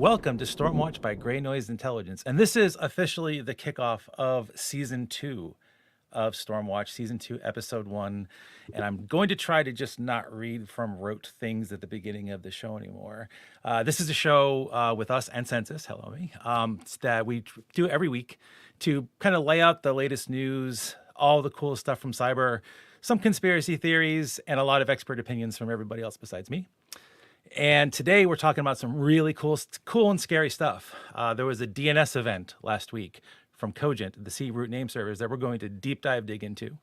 Welcome to Stormwatch by Grey Noise Intelligence. And this is officially the kickoff of Season 2 of Stormwatch, Season 2, Episode 1. And I'm going to try to just not read from rote things at the beginning of the show anymore. This is a show with us and Census, hello me, that we do every week to kind of lay out the latest news, all the cool stuff from cyber, some conspiracy theories, and a lot of expert opinions from everybody else besides me. And today we're talking about some really cool and scary stuff. There was a DNS event last week from Cogent, the C-root nameservers, that we're going to dig into.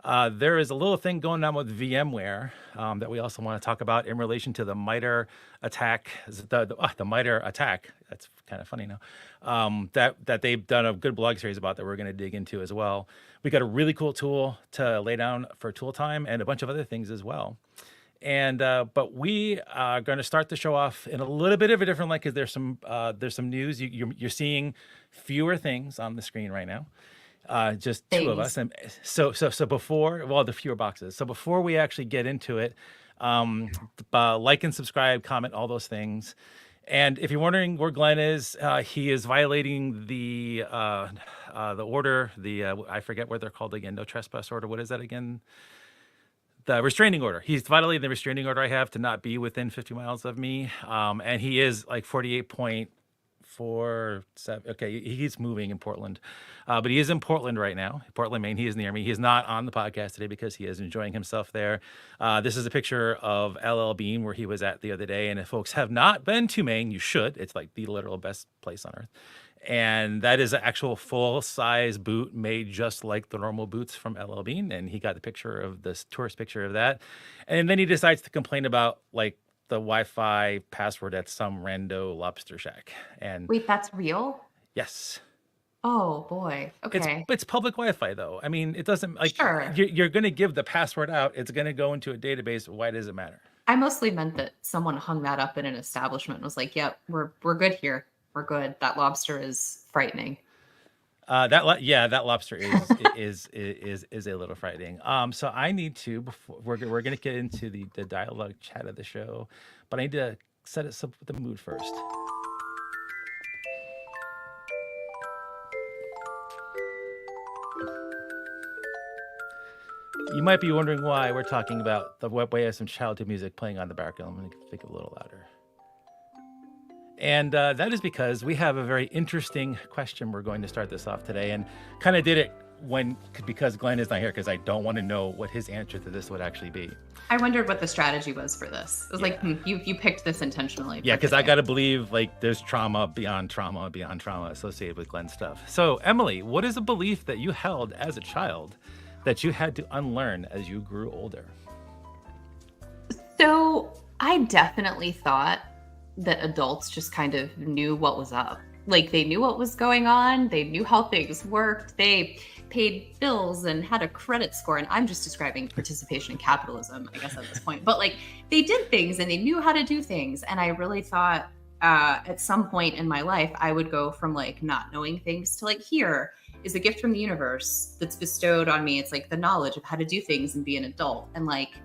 There is a little thing going on with VMware that we also want to talk about in relation to the MITRE attack. The MITRE attack, that's kind of funny now, that they've done a good blog series about that we're going to dig into as well. We got a really cool tool to lay down for tool time and a bunch of other things as well. And but we are going to start the show off in a little bit of a different light because there's some news. You're seeing fewer things on the screen right now, just two of us. And so before, well, the fewer boxes. So before we actually get into it, like and subscribe, comment, all those things. And if you're wondering where Glenn is, he is violating the order. I forget what they're called again. No trespass order. What is that again? The restraining order. He's violating the restraining order I have to not be within 50 miles of me. And he is like 48.47. Okay, he's moving in Portland. But he is in Portland right now, Portland, Maine. He is near me. He is not on the podcast today because he is enjoying himself there. This is a picture of LL Bean where he was at the other day. And if folks have not been to Maine, you should. It's like the literal best place on earth. And that is an actual full-size boot made just like the normal boots from LL Bean. And he got the picture of this tourist picture of that. And then he decides to complain about like the Wi-Fi password at some rando lobster shack. And wait, that's real? Yes. Oh boy. Okay. It's public Wi-Fi though. I mean, it doesn't like sure. You're going to give the password out. It's going to go into a database. Why does it matter? I mostly meant that someone hung that up in an establishment and was like, "Yep, we're good here. We're good. That lobster is frightening." That lobster is a little frightening. So I need to, before we're going to get into the dialogue chat of the show, but I need to set us up with the mood first. You might be wondering why we're talking about the web way of some childhood music playing on the background. I'm going to think a little louder. And that is because we have a very interesting question we're going to start this off today, and kind of did it because Glenn is not here because I don't want to know what his answer to this would actually be. I wondered what the strategy was for this. It was like, you picked this intentionally. Yeah, because I got to believe like there's trauma beyond trauma associated with Glenn's stuff. So Emily, what is a belief that you held as a child that you had to unlearn as you grew older? So I definitely thought that adults just kind of knew what was up. Like they knew what was going on. They knew how things worked. They paid bills and had a credit score. And I'm just describing participation in capitalism, I guess, at this point. But like they did things and they knew how to do things. And I really thought at some point in my life, I would go from like not knowing things to like, here is a gift from the universe that's bestowed on me. It's like the knowledge of how to do things and be an adult. And like,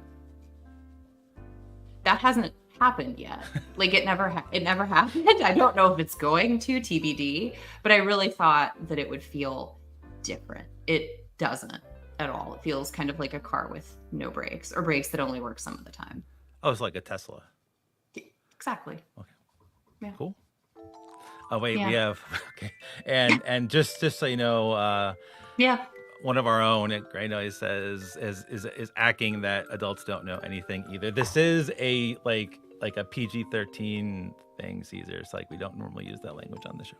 that hasn't happened yet. Like it never happened. I don't know if it's going to, TBD, but I really thought that it would feel different. It doesn't at all. It feels kind of like a car with no brakes or brakes that only work some of the time. Oh, it's like a Tesla. Exactly. Okay. Yeah. Cool. Oh wait, we have and just so you know, one of our own at Grey Noise says is acting that adults don't know anything either. This is a like a PG-13 thing, Caesar. It's like we don't normally use that language on the show.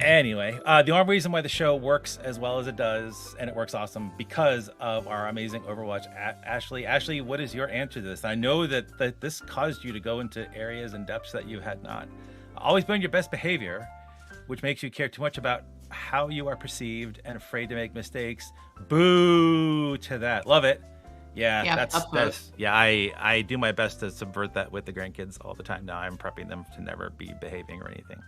Anyway, the only reason why the show works as well as it does, and it works awesome, because of our amazing Overwatch Ashley. Ashley, what is your answer to this? I know that this caused you to go into areas and depths that you had not. Always been your best behavior, which makes you care too much about how you are perceived and afraid to make mistakes. Boo to that. Love it. Yeah, that's I do my best to subvert that with the grandkids all the time now. I'm prepping them to never be behaving or anything.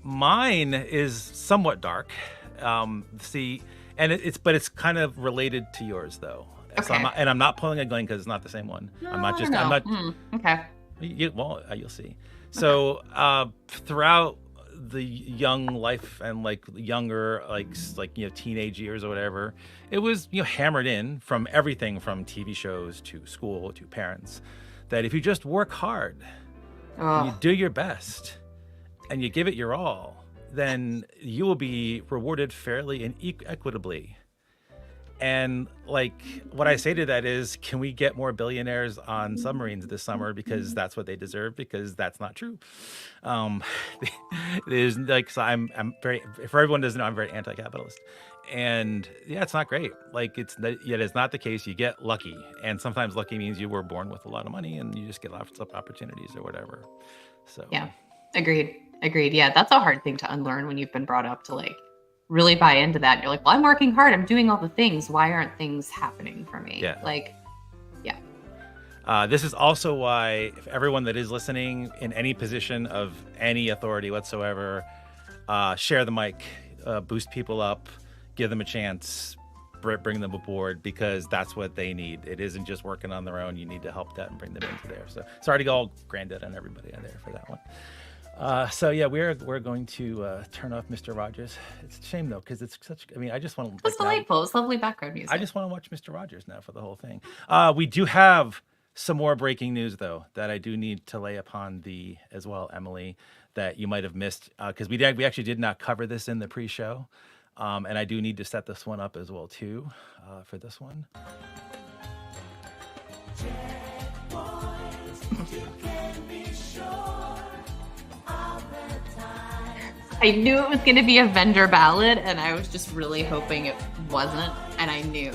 Mine is somewhat dark. It's kind of related to yours though. Okay. So I'm not pulling a Glenn because it's not the same one. No. Okay. You'll see. So throughout the young life and like younger, teenage years or whatever, it was hammered in from everything from TV shows to school to parents that if you just work hard and you do your best and you give it your all, then you will be rewarded fairly and equitably. And like what I say to that is, can we get more billionaires on submarines this summer because that's what they deserve? Because that's not true. There's like, so I'm very, for everyone doesn't know, I'm very anti-capitalist, and yeah, it's not great. Like it is not the case. You get lucky, and sometimes lucky means you were born with a lot of money and you just get lots of opportunities or whatever. So yeah, agreed. Yeah, that's a hard thing to unlearn when you've been brought up to like really buy into that. You're like, well, I'm working hard. I'm doing all the things. Why aren't things happening for me? Yeah. Like, yeah. This is also why if everyone that is listening in any position of any authority whatsoever, share the mic, boost people up, give them a chance, bring them aboard, because that's what they need. It isn't just working on their own. You need to help that and bring them into there. So sorry to go all granddad on everybody on there for that one. So yeah, we're going to turn off Mr. Rogers. It's a shame though, because it's such. I mean, I just want to. It was delightful. It's lovely background music. I just want to watch Mr. Rogers now for the whole thing. We do have some more breaking news though that I do need to lay upon thee as well, Emily, that you might have missed because we actually did not cover this in the pre-show, and I do need to set this one up as well too for this one. I knew it was going to be a vendor ballad, and I was just really hoping it wasn't. And I knew.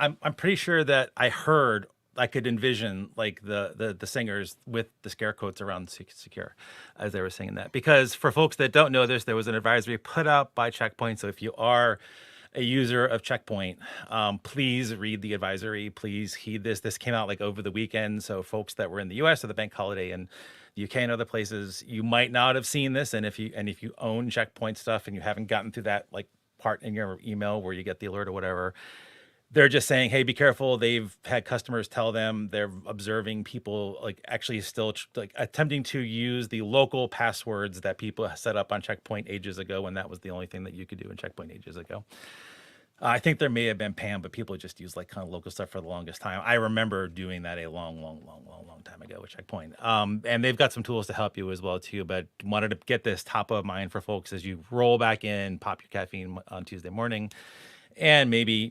I'm pretty sure that I could envision like the singers with the scare quotes around secure as they were singing that. Because for folks that don't know this, there was an advisory put out by Checkpoint. So if you are a user of Checkpoint, please read the advisory. Please heed this. This came out like over the weekend. So folks that were in the US or the bank holiday and the UK and other places, you might not have seen this. And if you own Checkpoint stuff and you haven't gotten through that like part in your email where you get the alert or whatever, they're just saying, hey, be careful. They've had customers tell them they're observing people like actually still like attempting to use the local passwords that people set up on Checkpoint ages ago when that was the only thing that you could do in Checkpoint ages ago. I think there may have been PAM, but people just use like kind of local stuff for the longest time. I remember doing that a long time ago with Checkpoint. And they've got some tools to help you as well too, but wanted to get this top of mind for folks as you roll back in, pop your caffeine on Tuesday morning. And maybe,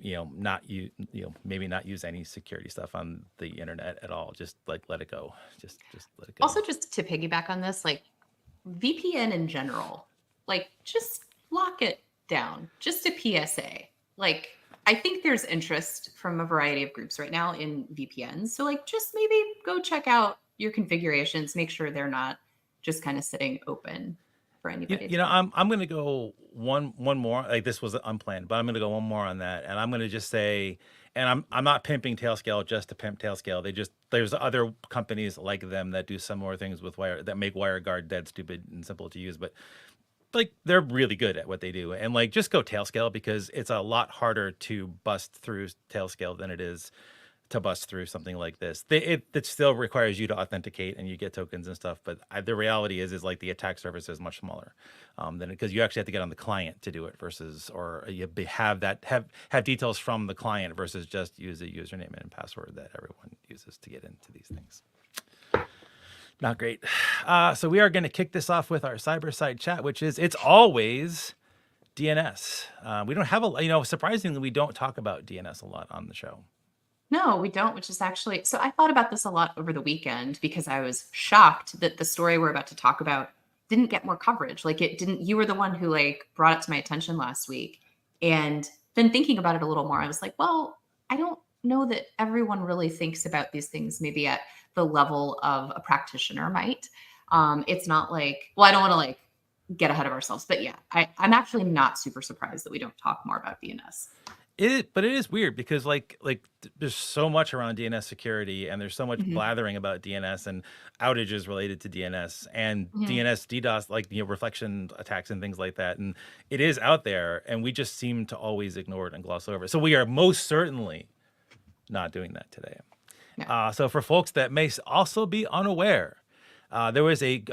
maybe not use any security stuff on the internet at all. Just like let it go. Just let it go. Also, just to piggyback on this, like VPN in general, like just lock it down. Just a PSA. Like I think there's interest from a variety of groups right now in VPNs. So like just maybe go check out your configurations, make sure they're not just kind of sitting open. You know, I'm going to go one more. Like this was unplanned, but I'm going to go one more on that, and I'm going to just say, and I'm not pimping Tailscale just to pimp Tailscale. There's other companies like them that do similar things with that make WireGuard dead stupid and simple to use, but like they're really good at what they do. And like just go Tailscale because it's a lot harder to bust through Tailscale than it is to bust through something like this. It still requires you to authenticate and you get tokens and stuff, but the reality is like the attack surface is much smaller than because you actually have to get on the client to do it versus, or you have details from the client versus just use a username and password that everyone uses to get into these things. Not great. So we are going to kick this off with our cyber-side chat, which is it's always DNS. We don't have surprisingly, we don't talk about DNS a lot on the show. No, we don't, which is actually, so I thought about this a lot over the weekend because I was shocked that the story we're about to talk about didn't get more coverage. Like it didn't, you were the one who like brought it to my attention last week. And then thinking about it a little more, I was like, well, I don't know that everyone really thinks about these things maybe at the level of a practitioner might. It's not like, well, I don't want to like get ahead of ourselves, but yeah, I'm actually not super surprised that we don't talk more about DNS. But it is weird because there's so much around DNS security, and there's so much Mhm. blathering about DNS and outages related to DNS and Mhm. DNS DDoS, reflection attacks and things like that. And it is out there, and we just seem to always ignore it and gloss over it. So we are most certainly not doing that today. Yeah. So for folks that may also be unaware, there was Dan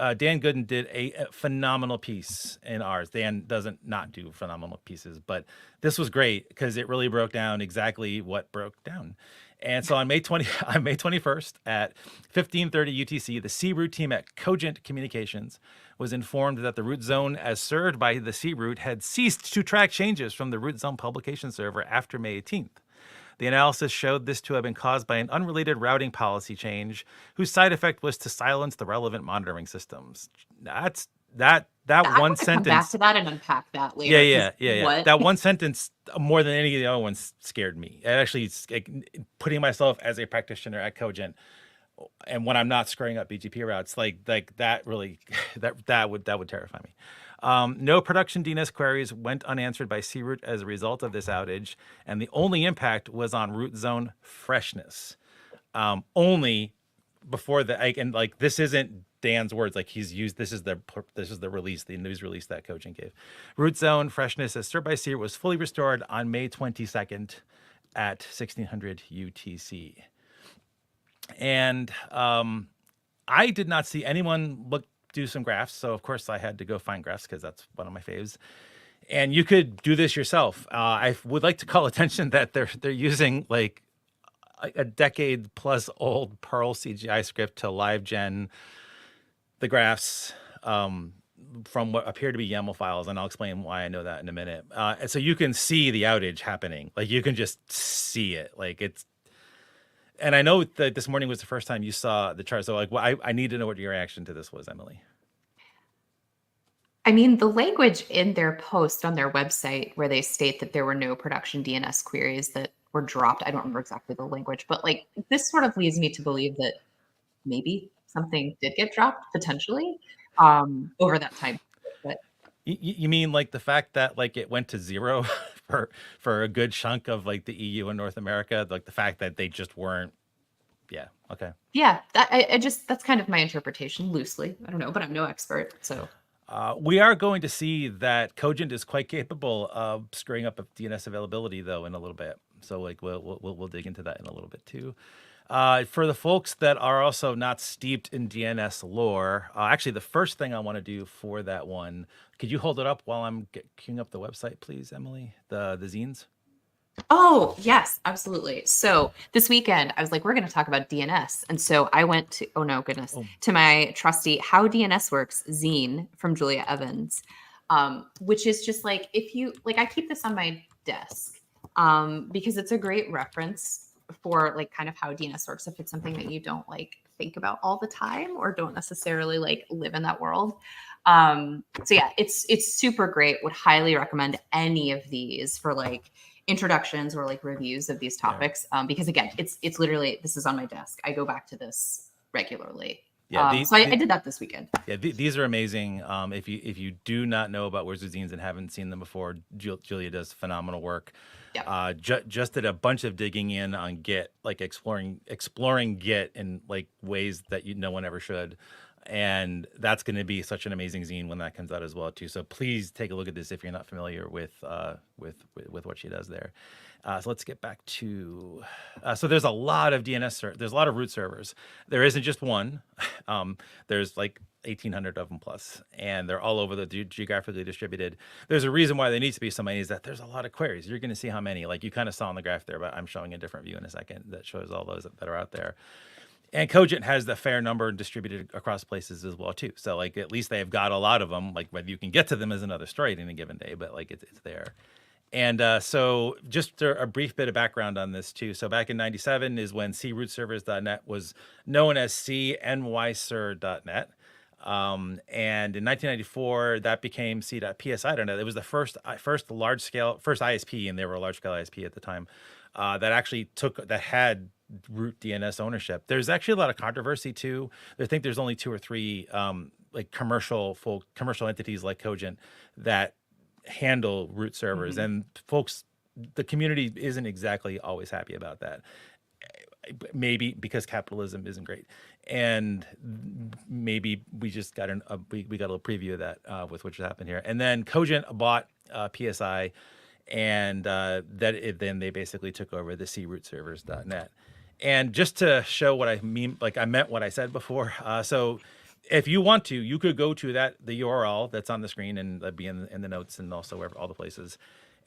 Gooden did a phenomenal piece in ours. Dan doesn't not do phenomenal pieces, but this was great because it really broke down exactly what broke down. And so on May 21st at 15:30 UTC, the C-root team at Cogent Communications was informed that the root zone as served by the C-root had ceased to track changes from the root zone publication server after May 18th. The analysis showed this to have been caused by an unrelated routing policy change, whose side effect was to silence the relevant monitoring systems. That I one want to come back sentence. to that and unpack that Yeah, later. yeah, 'Cause yeah, yeah. what? That one sentence, more than any of the other ones, scared me. It actually, putting myself as a practitioner at Cogent, and when I'm not screwing up BGP routes, like that really, that would terrify me. No production DNS queries went unanswered by C-root as a result of this outage, and the only impact was on root zone freshness. Only before this isn't Dan's words. Like he's used this is the release, the news release that Cogent gave. Root zone freshness as served by C-root was fully restored on May 22nd at 1600 UTC. And I did not see anyone do some graphs, so of course I had to go find graphs because that's one of my faves. And you could do this yourself. I would like to call attention that they're using like a decade plus old Perl CGI script to live gen the graphs from what appear to be YAML files, and I'll explain why I know that in a minute. And so you can see the outage happening. Like you can just see it. And I know that this morning was the first time you saw the chart. So I need to know what your reaction to this was, Emily. I mean, the language in their post on their website where they state that there were no production DNS queries that were dropped. I don't remember exactly the language, but like this sort of leads me to believe that maybe something did get dropped potentially over that time. But You mean like the fact that like it went to zero for a good chunk of like the EU and North America, like the fact that they just weren't. Yeah. Okay. yeah, that's kind of my interpretation loosely. I don't know, but I'm no expert. So We are going to see that Cogent is quite capable of screwing up DNS availability, though, in a little bit. So, like, we'll dig into that in a little bit too. For the folks that are also not steeped in DNS lore, actually, the first thing I want to do for that one, could you hold it up while I'm queuing up the website, please, Emily? The zines. oh, yes, absolutely. So this weekend, I was like, we're going to talk about DNS. And so I went to, oh no, goodness, to my trusty How DNS Works zine from Julia Evans, which is just like, if you, like, I keep this on my desk because it's a great reference for like kind of how DNS works if it's something that you don't like think about all the time or don't necessarily like live in that world. So yeah, it's super great. Would highly recommend any of these for like introductions or like reviews of these topics because again it's literally, this is on my desk. I go back to this regularly. Yeah, so I did that this weekend. Yeah, these are amazing. If you do not know about Wizard Zines and haven't seen them before, Julia does phenomenal work. Yeah. Just did a bunch of digging in on Git, like exploring Git in like ways that no one ever should. And that's going to be such an amazing zine when that comes out as well too. So please take a look at this if you're not familiar with what she does there. So let's get back to. So there's a lot of there's a lot of root servers. There isn't just one. There's like 1,800 of them plus, and they're all over the geographically distributed. There's a reason why there needs to be so many. Is that there's a lot of queries. You're going to see how many. Like you kind of saw on the graph there, but I'm showing a different view in a second that shows all those that are out there. And Cogent has the fair number distributed across places as well too. So like at least they've got a lot of them. Like whether you can get to them is another story in a given day, but like it's there. And so just a brief bit of background on this too. So back in 97 is when CRootServers.net was known as CNYSer.net. And in 1994, that became C.PSI.net. It was the first ISP, and they were a large scale ISP at the time, that actually had root DNS ownership. There's actually a lot of controversy too. I think there's only 2 or 3 like commercial entities like Cogent that handle root servers, and folks the community isn't exactly always happy about that. Maybe because capitalism isn't great, and maybe we just got we got a little preview of that with what just happened here. And then Cogent bought PSI, and then they basically took over the C-root servers.net. And just to show what I mean, like I meant what I said before. So if you want to, you could go to the URL that's on the screen, and that'd be in the notes and also wherever, all the places,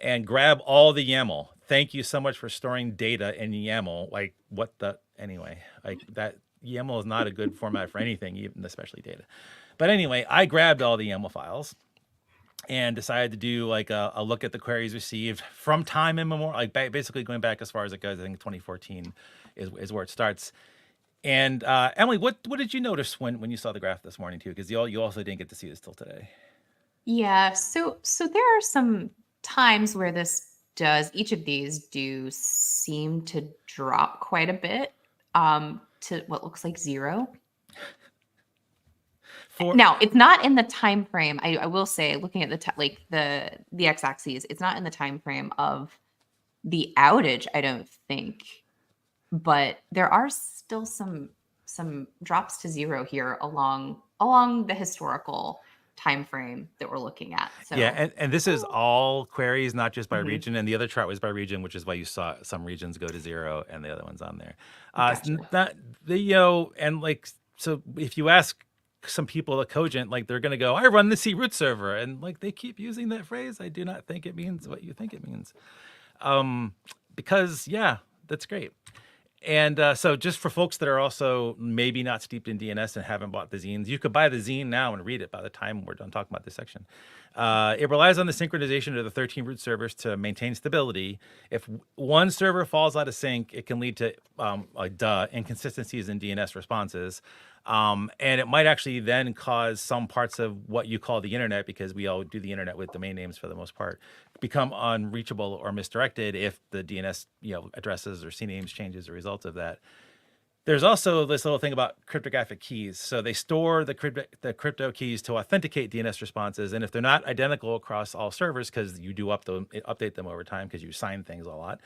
and grab all the YAML. Thank you so much for storing data in YAML. Like what the, anyway, like that YAML is not a good format for anything, even especially data. But anyway, I grabbed all the YAML files and decided to do like a look at the queries received from time immemorial, like basically going back as far as it goes. I think 2014 is where it starts. And Emily, what did you notice when you saw the graph this morning too? Because you also didn't get to see this till today. Yeah, so there are some times where each of these do seem to drop quite a bit to what looks like 0. Now, it's not in the time frame. I will say, looking at the x-axis, it's not in the time frame of the outage, I don't think. But there are still some drops to 0 here along the historical time frame that we're looking at. So yeah, and this is all queries, not just by region. And the other chart was by region, which is why you saw some regions go to 0 and the other one's on there. Gotcha. And like, so if you ask some people at Cogent, like they're going to go, I run the C-root server. And like they keep using that phrase. I do not think it means what you think it means. Because yeah, that's great. And so just for folks that are also maybe not steeped in DNS and haven't bought the zines, you could buy the zine now and read it by the time we're done talking about this section. It relies on the synchronization of the 13 root servers to maintain stability. If one server falls out of sync, it can lead to inconsistencies in DNS responses. And it might actually then cause some parts of what you call the internet, because we all do the internet with domain names for the most part, become unreachable or misdirected if the DNS addresses or CNAMEs change as a result of that. There's also this little thing about cryptographic keys. So they store the crypto keys to authenticate DNS responses, and if they're not identical across all servers, because you do update them over time because you sign things a lot,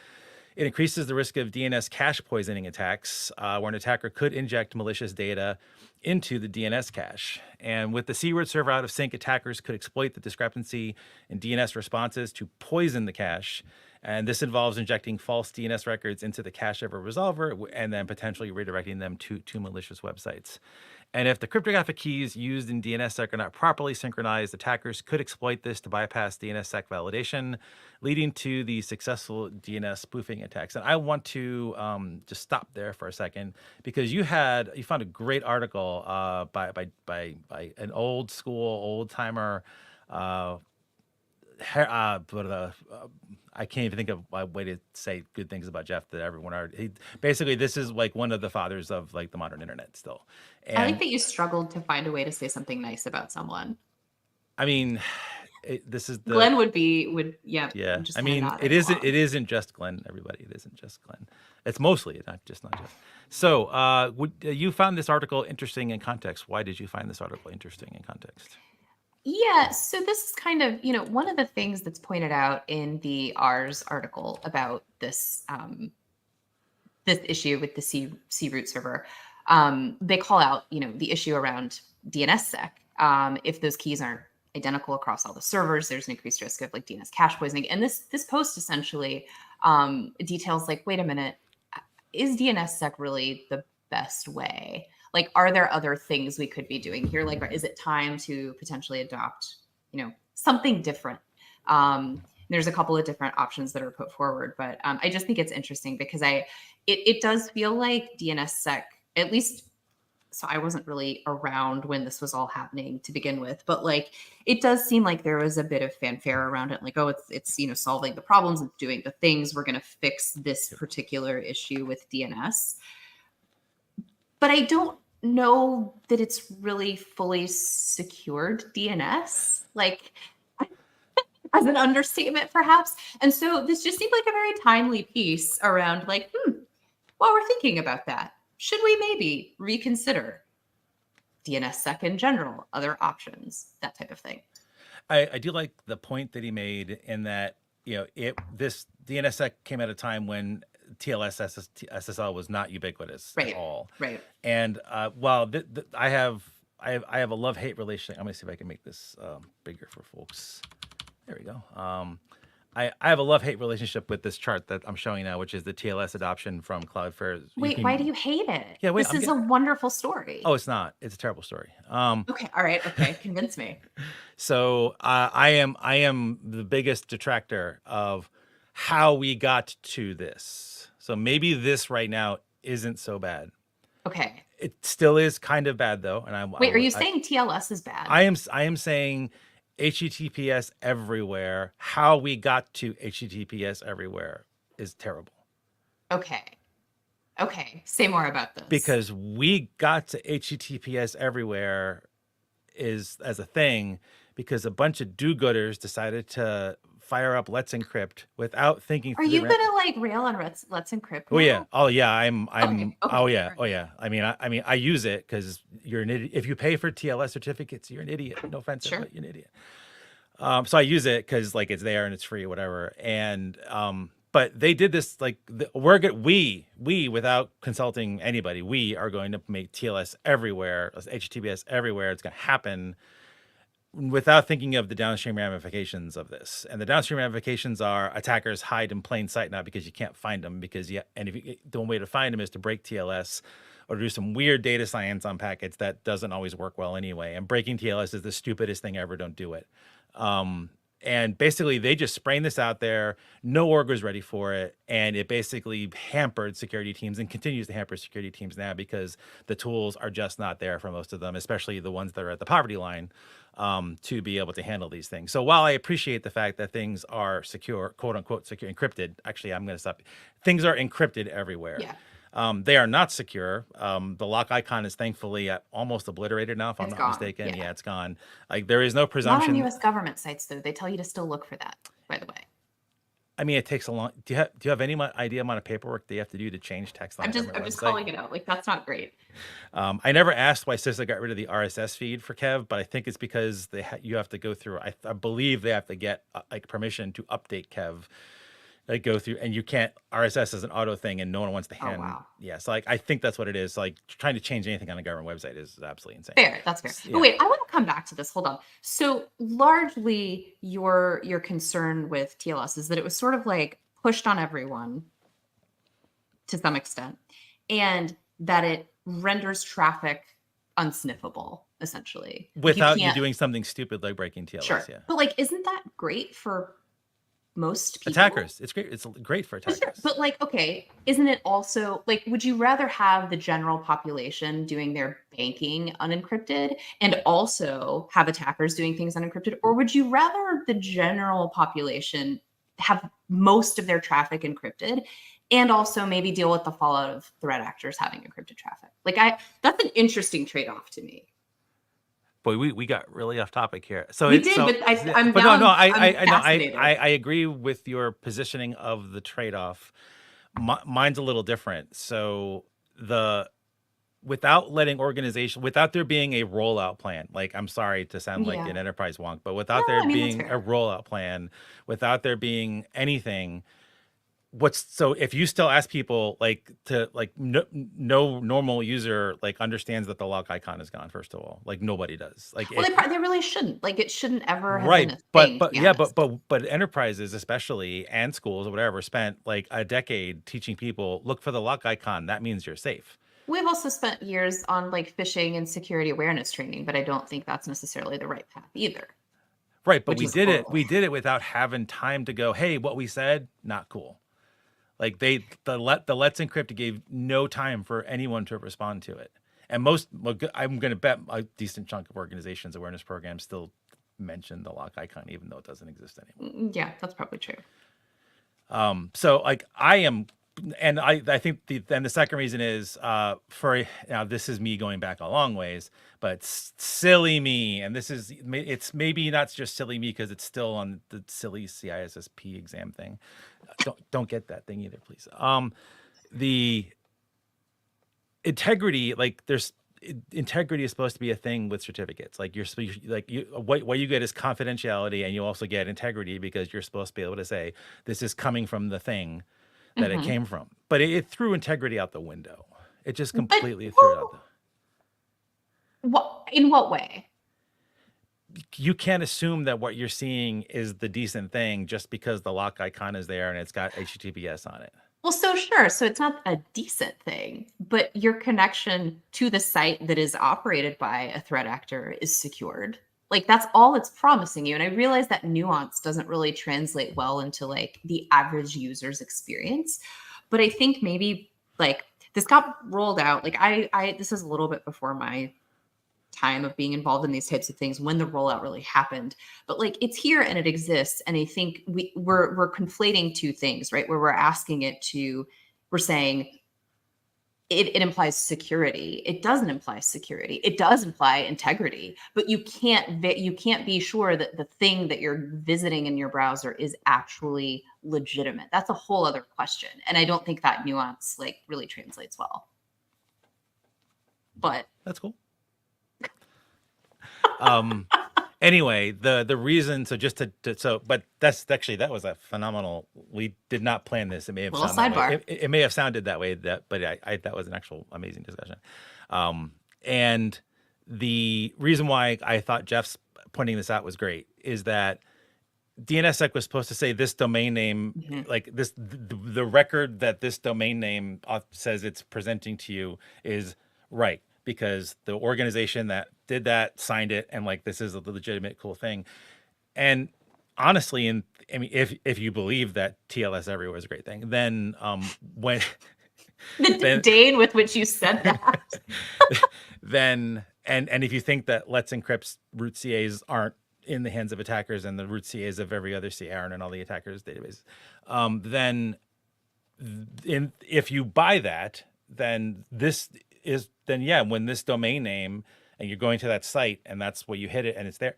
it increases the risk of DNS cache poisoning attacks, where an attacker could inject malicious data into the DNS cache. And with the C-root server out of sync, attackers could exploit the discrepancy in DNS responses to poison the cache. And this involves injecting false DNS records into the cache of a resolver and then potentially redirecting them to malicious websites. And if the cryptographic keys used in DNSSEC are not properly synchronized, attackers could exploit this to bypass DNSSEC validation, leading to the successful DNS spoofing attacks. And I want to just stop there for a second, because you found a great article by an old timer. I can't even think of a way to say good things about Jeff that everyone already. Basically, this is like one of the fathers of like the modern internet still. And I like that you struggled to find a way to say something nice about someone. I mean, Glenn would yeah. I mean, it isn't just Glenn, everybody. It isn't just Glenn. It's mostly not just. So, you found this article interesting in context. Why did you find this article interesting in context? Yeah, so this is kind of, one of the things that's pointed out in the Rs article about this this issue with the C-root server. They call out, the issue around DNSSEC. If those keys aren't identical across all the servers, there's an increased risk of like DNS cache poisoning. And this post essentially details like, wait a minute, is DNSSEC really the best way? Like, are there other things we could be doing here? Like, is it time to potentially adopt, something different? There's a couple of different options that are put forward, but I just think it's interesting because it does feel like DNSSEC, at least, so I wasn't really around when this was all happening to begin with, but like, it does seem like there was a bit of fanfare around it. Like, oh, it's solving the problems, it's doing the things, we're going to fix this particular issue with DNS. But I don't know that it's really fully secured DNS, like as an understatement, perhaps. And so this just seemed like a very timely piece around like, while we're thinking about that, should we maybe reconsider DNSSEC in general, other options, that type of thing? I do like the point that he made in that, this DNSSEC came at a time when TLS SSL was not ubiquitous at all. Right. And while I have a love-hate relationship. I'm gonna see if I can make this bigger for folks. There we go. I have a love-hate relationship with this chart that I'm showing now, which is the TLS adoption from Cloudflare. Wait, why do you hate it? Yeah, wait. This is a wonderful story. Oh, it's not. It's a terrible story. Okay, all right, okay, convince me. So I am the biggest detractor of how we got to this. So maybe this right now isn't so bad. Okay. It still is kind of bad though. And Wait, are you saying TLS is bad? I am saying HTTPS everywhere. How we got to HTTPS everywhere is terrible. Okay. Say more about this. Because we got to HTTPS everywhere as a thing because a bunch of do-gooders decided to fire up Let's Encrypt without thinking. Are you gonna like rail on Let's Encrypt now? Oh yeah, I'm Okay. oh yeah. I mean I use it because you're an idiot. If you pay for TLS certificates, you're an idiot. No offense, Sure. but you're an idiot. So I use it because like it's there and it's free, whatever. And but they did this like we without consulting anybody, we are going to make TLS everywhere, HTTPS everywhere. It's going to happen without thinking of the downstream ramifications of this. And the downstream ramifications are attackers hide in plain sight, not because you can't find them, because the only way to find them is to break TLS or do some weird data science on packets that doesn't always work well anyway. And breaking TLS is the stupidest thing ever. Don't do it. And basically they just spraying this out there. No org was ready for it. And it basically hampered security teams and continues to hamper security teams now because the tools are just not there for most of them, especially the ones that are at the poverty line, to be able to handle these things. So while I appreciate the fact that things are secure, quote unquote, secure, encrypted, actually, I'm going to stop. Things are encrypted everywhere. Yeah. They are not secure. The lock icon is thankfully almost obliterated now, if I'm not mistaken. Yeah, it's gone. Like there is no presumption. Not on U.S. government sites, though. They tell you to still look for that, by the way. I mean, it takes a long. Do you have any idea amount of paperwork that you have to do to change text on I'm just calling it out. Like that's not great. I never asked why CISA got rid of the RSS feed for Kev, but I think it's because you have to go through. I believe they have to get like permission to update Kev. Like go through, and you can't. RSS is an auto thing, and no one wants to hand. Oh, wow. Yeah, so like I think that's what it is. Like trying to change anything on a government website is absolutely insane. Fair, that's fair. Yeah. But wait, I want to come back to this. Hold on. So largely, your concern with TLS is that it was sort of like pushed on everyone to some extent, and that it renders traffic unsniffable, essentially, without you doing something stupid like breaking TLS. Sure. Yeah, but like, isn't that great for most people? Attackers? It's great. It's great for attackers. Sure. But like, okay, isn't it also like, would you rather have the general population doing their banking unencrypted and also have attackers doing things unencrypted? Or would you rather the general population have most of their traffic encrypted and also maybe deal with the fallout of threat actors having encrypted traffic? Like that's an interesting trade-off to me. Boy, we got really off topipic here. So we did, but I'm down. I agree with your positioning of the trade-off. Mine's a little different. So without letting without there being a rollout plan, like I'm sorry to sound like an enterprise wonk, but without there being a rollout plan, without there being anything. So if you still ask people like to like no normal user like understands that the lock icon is gone, first of all, like nobody does. Like well, they really shouldn't. Like it shouldn't ever have been a thing, but enterprises especially and schools or whatever spent like a decade teaching people look for the lock icon. That means you're safe. We've also spent years on like phishing and security awareness training, but I don't think that's necessarily the right path either. Right, but we did it without having time to go, hey, what we said, not cool. Like the Let's Encrypt gave no time for anyone to respond to it. And I'm going to bet a decent chunk of organizations' awareness programs still mention the lock icon, even though it doesn't exist anymore. Yeah, that's probably true. So like I am, and I think the second reason is now this is me going back a long ways, but silly me, and it's maybe not just silly me because it's still on the silly CISSP exam thing. Don't get that thing either, please. The integrity, like there's integrity is supposed to be a thing with certificates. Like what you get is confidentiality, and you also get integrity because you're supposed to be able to say this is coming from the thing that it Hmm. came from. But it threw integrity out the window. It just But completely threw it out. what, in what way? You can't assume that what you're seeing is the decent thing just because the lock icon is there and it's got HTTPS on it. Well, so sure. So it's not a decent thing, but your connection to the site that is operated by a threat actor is secured. Like that's all it's promising you. And I realize that nuance doesn't really translate well into like the average user's experience. But I think maybe like this got rolled out. Like I this is a little bit before my time of being involved in these types of things when the rollout really happened, but like it's here and it exists. And I think we're conflating two things, right? Where we're saying it implies security. It doesn't imply security. It does imply integrity, but you can't be sure that the thing that you're visiting in your browser is actually legitimate. That's a whole other question, and I don't think that nuance like really translates well. But that's cool. Anyway, the reason, so just but that was a phenomenal, we did not plan this. It may have little sounded that way. sidebar. It may have sounded that way, but that was an actual amazing discussion. And the reason why I thought Jeff's pointing this out was great is that DNSSEC was supposed to say this domain name, like this, the record that this domain name says it's presenting to you is right, because the organization that did that signed it, and like this is a legitimate cool thing. And honestly, I mean, if you believe that TLS everywhere is a great thing, then when the disdain with which you said that, then and if you think that Let's Encrypt's root CAs aren't in the hands of attackers and the root CAs of every other CA aren't in all the attackers' databases, then if you buy that, then when this domain name and you're going to that site and that's where you hit it and it's there,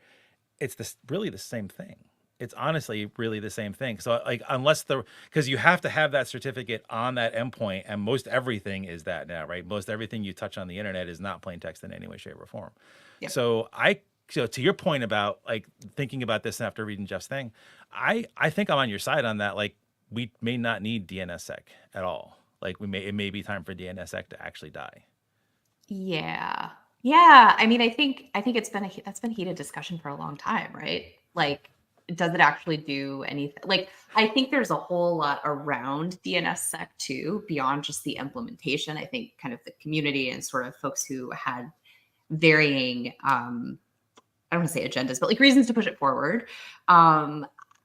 it's really the same thing. It's honestly really the same thing. So like, because you have to have that certificate on that endpoint, and most everything is that now, right? Most everything you touch on the internet is not plain text in any way, shape, or form. Yeah. So to your point about like thinking about this after reading Jeff's thing, I think I'm on your side on that. Like we may not need DNSSEC at all. Like it may be time for DNSSEC to actually die. Yeah. I mean, I think that's been a heated discussion for a long time, right? Like, does it actually do anything? Like, I think there's a whole lot around DNSSEC too, beyond just the implementation. I think kind of the community and sort of folks who had varying, I don't want to say agendas, but like reasons to push it forward.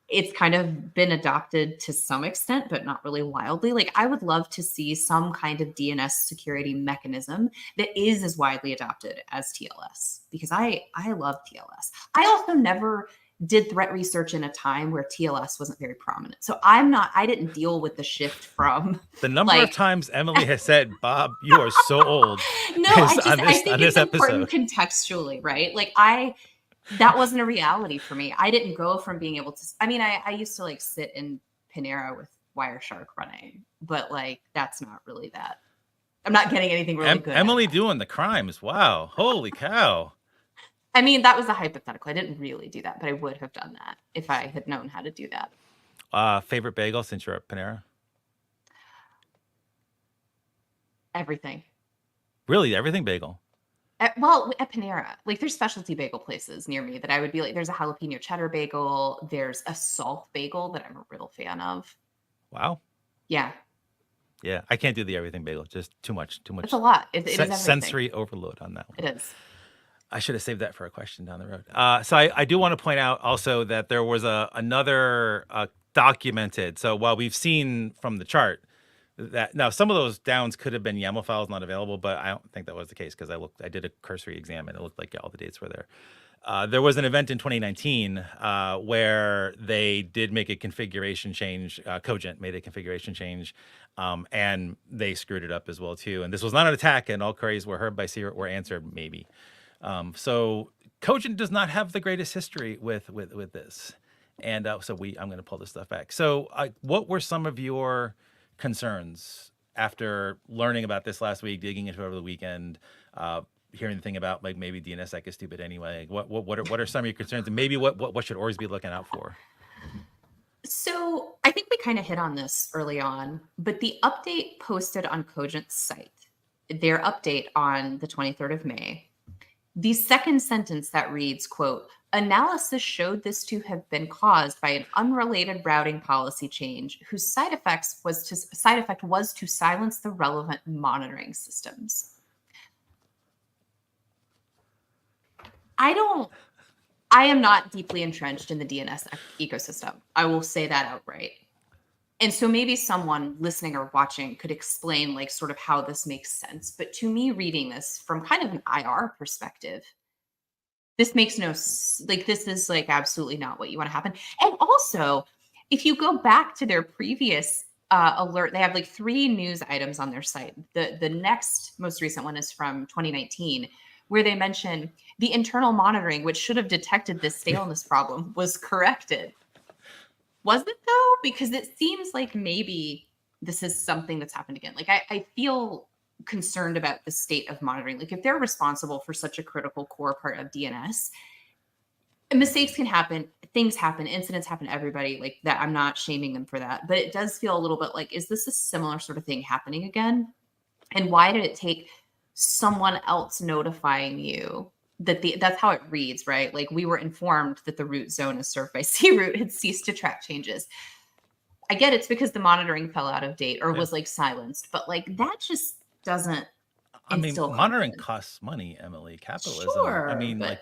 It's kind of been adopted to some extent, but not really wildly. Like I would love to see some kind of DNS security mechanism that is as widely adopted as TLS, because I love TLS. I also never did threat research in a time where TLS wasn't very prominent. So I didn't deal with the shift from the number of times Emily has said, Bob, you are so old. No, I think it's important contextually, right? Like that wasn't a reality for me. I didn't go from being able to, I mean, I used to like sit in Panera with Wireshark running, but like, that's not really that. I'm not getting anything really good. Emily doing the crimes. Wow. Holy cow. I mean, that was a hypothetical. I didn't really do that, but I would have done that if I had known how to do that. Favorite bagel since you're at Panera? Everything. Really? Everything bagel? At Panera, like there's specialty bagel places near me that I would be like, there's a jalapeno cheddar bagel. There's a salt bagel that I'm a real fan of. Wow. Yeah. Yeah. I can't do the everything bagel. Just too much. It's a lot. It is everything. Sensory overload on that one. It is. I should have saved that for a question down the road. So I do want to point out also that there was another documented. So while we've seen from the chart that now some of those downs could have been YAML files not available, but I don't think that was the case because I did a cursory exam and it looked like all the dates were there. There was an event in 2019 where they did make a configuration change. Cogent made a configuration change, and they screwed it up as well too. And this was not an attack, and all queries were heard by C-root were answered maybe. So Cogent does not have the greatest history with this, and so I'm going to pull this stuff back. So what were some of your concerns after learning about this last week, digging into it over the weekend? hear anything about like maybe DNSSEC is stupid anyway? What are some of your concerns, and maybe what should orgs be looking out for? So I think we kind of hit on this early on, but the update posted on Cogent's site, their update on the 23rd of May, the second sentence that reads, quote, analysis showed this to have been caused by an unrelated routing policy change whose side effect was to silence the relevant monitoring systems. I am not deeply entrenched in the DNS ecosystem. I will say that outright. And so maybe someone listening or watching could explain like sort of how this makes sense. But to me, reading this from kind of an IR perspective, this makes this is like absolutely not what you want to happen. And also, if you go back to their previous alert, they have like 3 news items on their site. The next most recent one is from 2019, where they mention the internal monitoring, which should have detected this staleness problem, was corrected. Was it though? Because it seems like maybe this is something that's happened again. Like I feel concerned about the state of monitoring. Like if they're responsible for such a critical core part of DNS, mistakes can happen, things happen, incidents happen to everybody. Like that, I'm not shaming them for that. But it does feel a little bit like, is this a similar sort of thing happening again? And why did it take someone else notifying you that that's how it reads, right? Like we were informed that the root zone is served by C-root had ceased to track changes. I get it's because the monitoring fell out of date or was like silenced, but like that just doesn't. I mean, monitoring costs money, Emily. Capitalism. Sure, I mean, but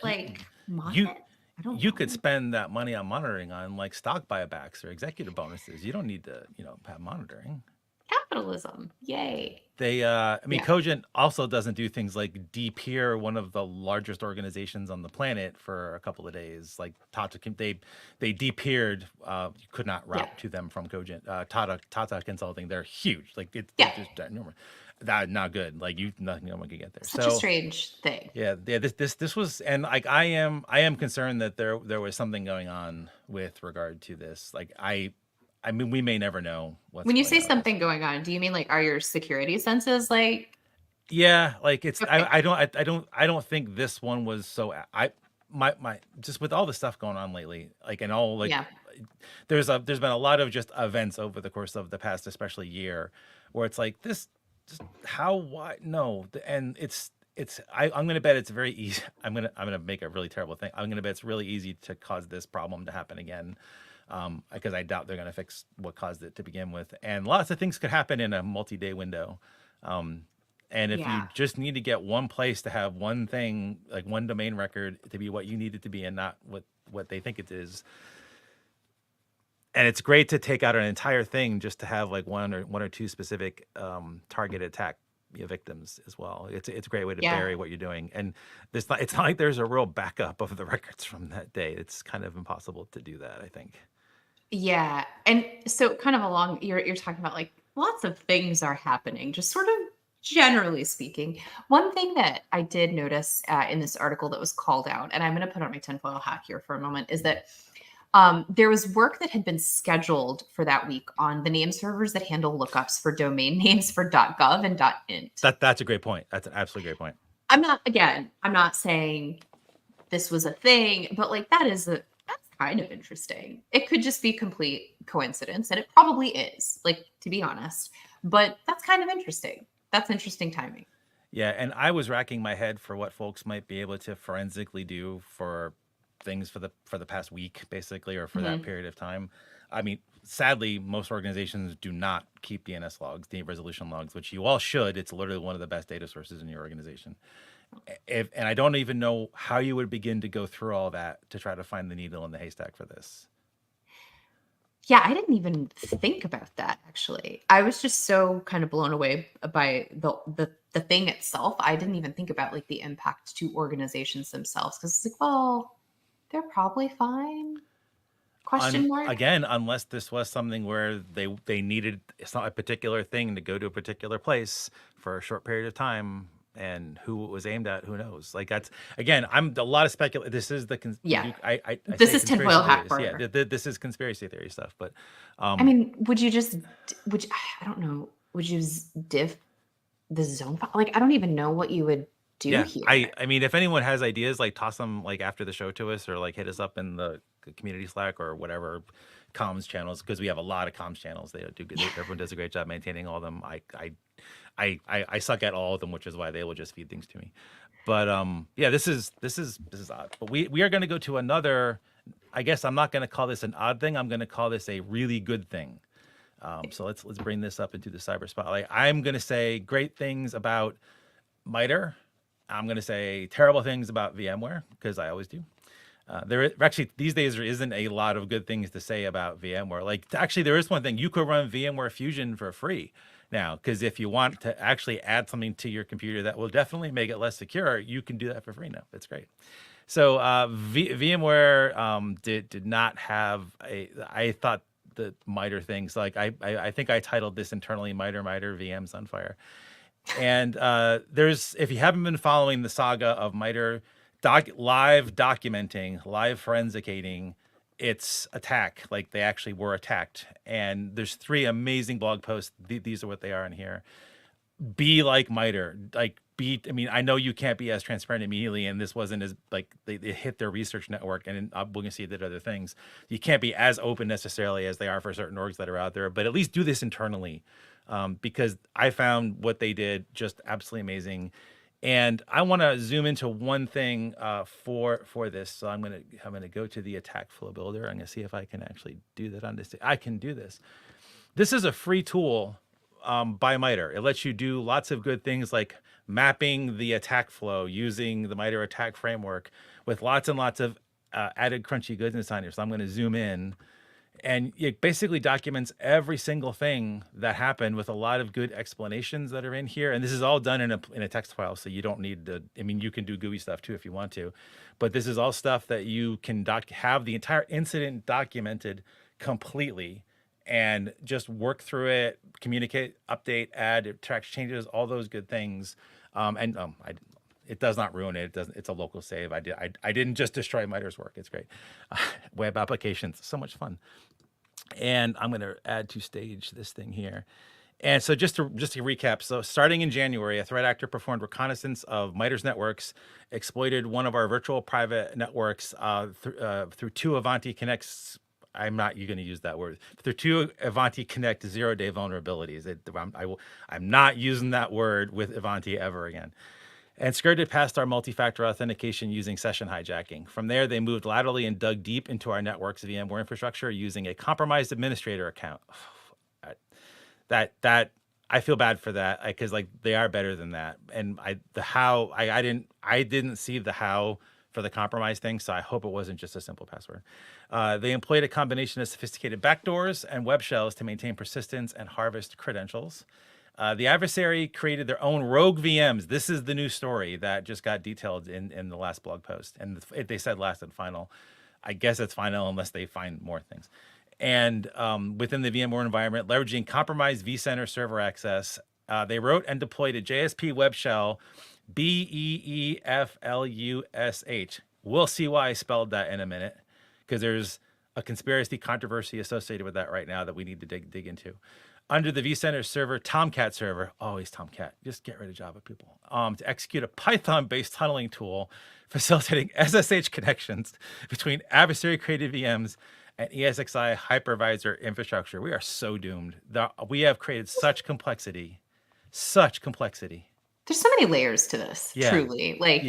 you could spend that money on monitoring on like stock buybacks or executive bonuses. You don't need to, have monitoring. Capitalism, yay. Cogent also doesn't do things like de-peer one of the largest organizations on the planet for a couple of days. Like Tata, they de-peered. You could not route to them from Cogent. Tata Consulting, they're huge. Like it's just enormous. That not good. Like nothing no one could get there. Such a strange thing. Yeah. This was, and like I am concerned that there was something going on with regard to this. Like I mean, we may never know what's when you say something going on, do you mean like are your security senses like? Yeah, like it's okay. I don't think this one was so my just with all the stuff going on lately, like and all like there's been a lot of just events over the course of the past, especially year, where it's like this just why no, and I'm gonna bet it's very easy. I'm gonna make a really terrible thing. I'm gonna bet it's really easy to cause this problem to happen again. Because I doubt they're going to fix what caused it to begin with. And lots of things could happen in a multi-day window. And if you just need to get one place to have one thing, like one domain record to be what you need it to be and not what they think it is. And it's great to take out an entire thing just to have like one or two specific target attack victims as well. It's a great way to bury what you're doing. And it's not like there's a real backup of the records from that day. It's kind of impossible to do that, I think. Yeah. And so kind of along, you're talking about like lots of things are happening, just sort of generally speaking. One thing that I did notice in this article that was called out, and I'm going to put on my tinfoil hat here for a moment, is that there was work that had been scheduled for that week on the name servers that handle lookups for domain names for .gov and .int. That's a great point. That's an absolutely great point. I'm not saying this was a thing, but like that's kind of interesting. It could just be complete coincidence, and it probably is, like, to be honest. But that's kind of interesting. That's interesting timing. Yeah, and I was racking my head for what folks might be able to forensically do for things for the past week, basically, or for that period of time. I mean, sadly, most organizations do not keep DNS logs, the resolution logs, which you all should. It's literally one of the best data sources in your organization. And I don't even know how you would begin to go through all that to try to find the needle in the haystack for this. Yeah, I didn't even think about that, actually. I was just so kind of blown away by the thing itself. I didn't even think about like the impact to organizations themselves, because it's like, well, they're probably fine. Question mark? Again, unless this was something where they needed a particular thing to go to a particular place for a short period of time, and who it was aimed at, who knows? Like that's again, I'm a lot of speculation. This is the this is tinfoil hat corner. Yeah, this is conspiracy theory stuff. But I mean, would you I don't know, would you diff the zone file? Like I don't even know what you would do Yeah, here. I mean, if anyone has ideas, like toss them like after the show to us, or like hit us up in the community Slack or whatever comms channels, because we have a lot of comms channels. They do good. Everyone does a great job maintaining all of them. I suck at all of them, which is why they will just feed things to me. But yeah, this is odd. But we are going to go to another. I guess I'm not going to call this an odd thing. I'm going to call this a really good thing. So let's bring this up into the cyber spotlight. I'm going to say great things about MITRE. I'm going to say terrible things about VMware, because I always do. Actually, these days there isn't a lot of good things to say about VMware. Like, actually, there is one thing. You could run VMware Fusion for free now, because if you want to actually add something to your computer that will definitely make it less secure, you can do that for free now. It's great. So VMware did not have a. I thought the MITRE things, like I think I titled this internally MITRE VMs on fire. And there's, if you haven't been following the saga of MITRE, live documenting, live forensicating its attack, like they actually were attacked. And there's 3 amazing blog posts. These are what they are in here. Be like MITRE, like I mean, I know you can't be as transparent immediately, and this wasn't as like they hit their research network, and we're going to see that other things. You can't be as open necessarily as they are for certain orgs that are out there, but at least do this internally. Because I found what they did just absolutely amazing, and I want to zoom into one thing for this. So I'm gonna go to the attack flow builder. I'm gonna see if I can actually do that on this. I can do this. This is a free tool by MITRE. It lets you do lots of good things, like mapping the attack flow using the MITRE attack framework, with lots and lots of added crunchy goodness on here. So I'm going to zoom in. And it basically documents every single thing that happened, with a lot of good explanations that are in here. And this is all done in a text file, so you don't need to. I mean, you can do GUI stuff too if you want to, but this is all stuff that you can have the entire incident documented completely, and just work through it, communicate, update, add, it tracks changes, all those good things. It does not ruin it. It doesn't. It's a local save. I didn't just destroy MITRE's work. It's great. Web applications, so much fun. And I'm going to add to stage this thing here. And so just to recap, so starting in January, a threat actor performed reconnaissance of MITRE's networks, exploited one of our virtual private networks through 2 Ivanti Connects. I'm not going to use that word. Through 2 Ivanti Connect 0-day vulnerabilities. I'm not using that word with Ivanti ever again. And skirted past our multi-factor authentication using session hijacking. From there, they moved laterally and dug deep into our network's VMware infrastructure using a compromised administrator account. That I feel bad for that, because like they are better than that. And I didn't see the how for the compromise thing, so I hope it wasn't just a simple password. They employed a combination of sophisticated backdoors and web shells to maintain persistence and harvest credentials. The adversary created their own rogue VMs. This is the new story that just got detailed in the last blog post. And they said last and final. I guess it's final unless they find more things. And within the VMware environment, leveraging compromised vCenter server access, they wrote and deployed a JSP web shell, BEEFLUSH. We'll see why I spelled that in a minute, because there's a conspiracy controversy associated with that right now that we need to dig into. Under the vCenter server, Tomcat server, always Tomcat, just get rid of Java people, to execute a Python-based tunneling tool facilitating SSH connections between adversary-created VMs and ESXi hypervisor infrastructure. We are so doomed. We have created such complexity. There's so many layers to this, truly. Like,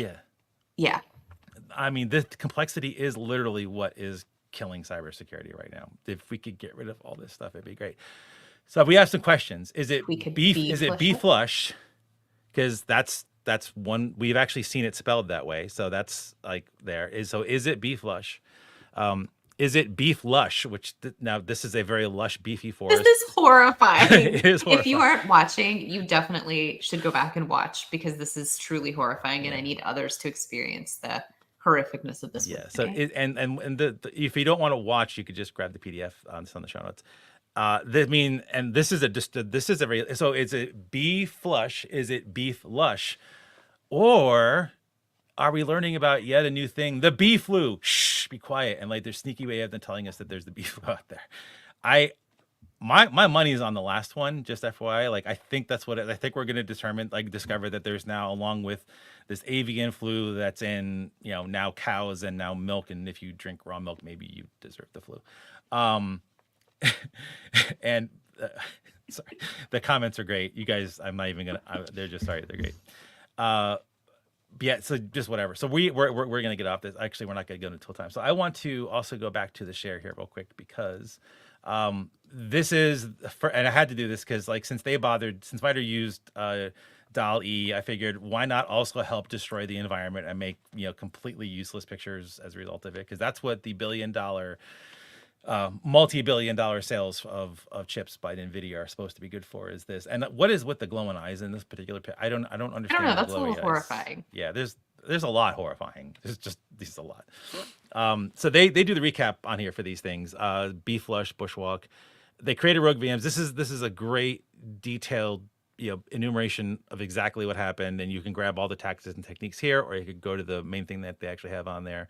yeah. I mean, this complexity is literally what is killing cybersecurity right now. If we could get rid of all this stuff, it'd be great. So we have some questions. Is it beef? Is it B-flush? Because that's one, we've actually seen it spelled that way. So that's like there is. So is it B-flush? Is it beef lush? Which now this is a very lush, beefy forest. This is horrifying. It is horrifying. If you aren't watching, you definitely should go back and watch, because this is truly horrifying, and I need others to experience the horrificness of this. Yeah. So if you don't want to watch, you could just grab the PDF on the show notes. This is so is it beef flush? Is it beef lush? Or are we learning about yet a new thing? The bee flu. Shh, be quiet. And like there's sneaky way of them telling us that there's the bee flu out there. My money is on the last one, just FYI. Like, I think that's what I think we're going to discover that there's now, along with this avian flu that's in, now cows and now milk. And if you drink raw milk, maybe you deserve the flu. Um, and sorry, the comments are great. You guys, I'm not even they're just sorry. They're great. Yeah, so just whatever. So we're gonna get off this. Actually, we're not gonna go until time. So I want to also go back to the share here real quick, because this is and I had to do this because, like, since MITRE used DAL-E, I figured, why not also help destroy the environment and make completely useless pictures as a result of it, because that's what the multi-billion-dollar sales of chips by NVIDIA are supposed to be good for, is this. And what is with the glowing eyes in this particular I don't understand. I don't know. The That's a little glowy eyes. horrifying. Yeah, there's a lot horrifying. There's a lot. So they do the recap on here for these things. Bflush, Bushwalk. They created rogue VMs. This is a great detailed enumeration of exactly what happened, and you can grab all the tactics and techniques here, or you could go to the main thing that they actually have on there.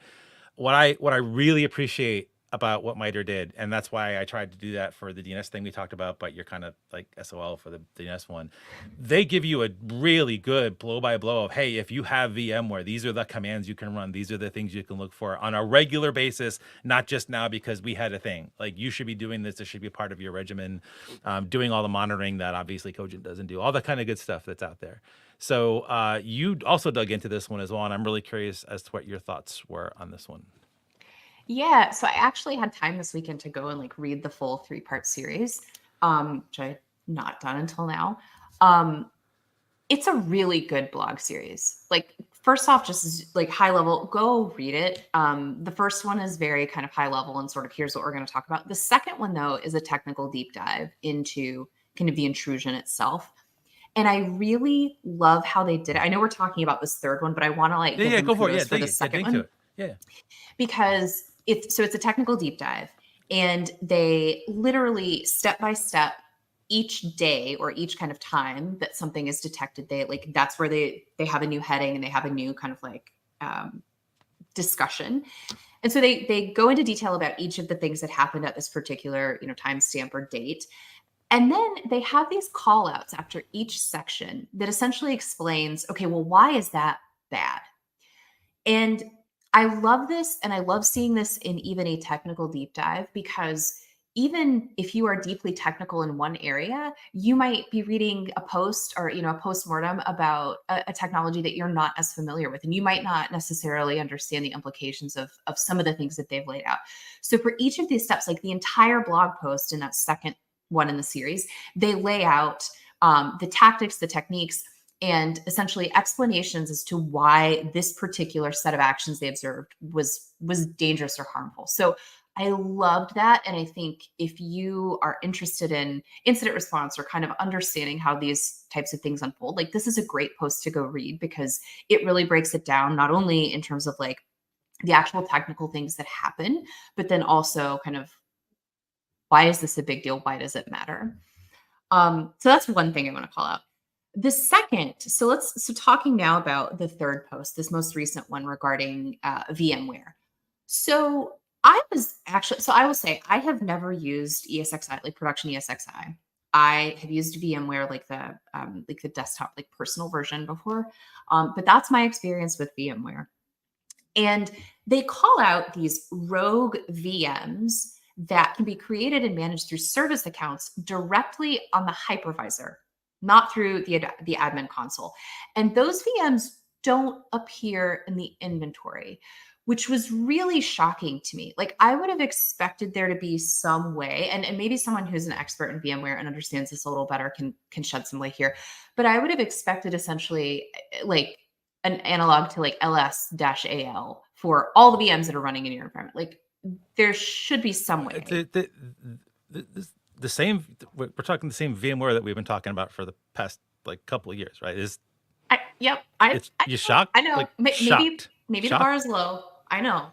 What I really appreciate about what MITRE did, and that's why I tried to do that for the DNS thing we talked about, but you're kind of like SOL for the DNS one. They give you a really good blow-by-blow of, hey, if you have VMware, these are the commands you can run. These are the things you can look for on a regular basis, not just now because we had a thing. Like, you should be doing this. This should be part of your regimen, doing all the monitoring that obviously Cogent doesn't do, all the kind of good stuff that's out there. So you also dug into this one as well, and I'm really curious as to what your thoughts were on this one. Yeah, so I actually had time this weekend to go and like read the full 3-part series, which I had not done until now. It's a really good blog series. Like, first off, just like high level, go read it. The first one is very kind of high level and sort of, here's what we're going to talk about. The second one, though, is a technical deep dive into kind of the intrusion itself. And I really love how they did it. I know we're talking about this third one, but I want to like give them go for it. kudos for the second one. To it. Yeah, because it's a technical deep dive, and they literally step by step, each day or each kind of time that something is detected, they like, that's where they have a new heading and they have a new kind of like discussion. And so they go into detail about each of the things that happened at this particular timestamp or date. And then they have these call outs after each section that essentially explains, okay, well, why is that bad? And I love this, and I love seeing this in even a technical deep dive, because even if you are deeply technical in one area, you might be reading a post or a postmortem about a technology that you're not as familiar with, and you might not necessarily understand the implications of some of the things that they've laid out. So for each of these steps, like the entire blog post in that second one in the series, they lay out the tactics, the techniques, and essentially explanations as to why this particular set of actions they observed was dangerous or harmful. So I loved that. And I think if you are interested in incident response or kind of understanding how these types of things unfold, like, this is a great post to go read, because it really breaks it down, not only in terms of like the actual technical things that happen, but then also kind of, why is this a big deal? Why does it matter? So that's one thing I want to call out. The second, so talking now about the third post, this most recent one regarding VMware. So I will say I have never used ESXi, like production ESXi. I have used VMware, like the desktop, like personal version before, but that's my experience with VMware. And they call out these rogue VMs that can be created and managed through service accounts directly on the hypervisor, not through the admin console. And those VMs don't appear in the inventory, which was really shocking to me. Like, I would have expected there to be some way, and maybe someone who's an expert in VMware and understands this a little better can shed some light here. But I would have expected essentially like an analog to like ls-al for all the VMs that are running in your environment. Like, there should be some way. The same, we're talking the same VMware that we've been talking about for the past like couple of years, right? You shocked? I know. Like, maybe shocked. The bar is low. I know.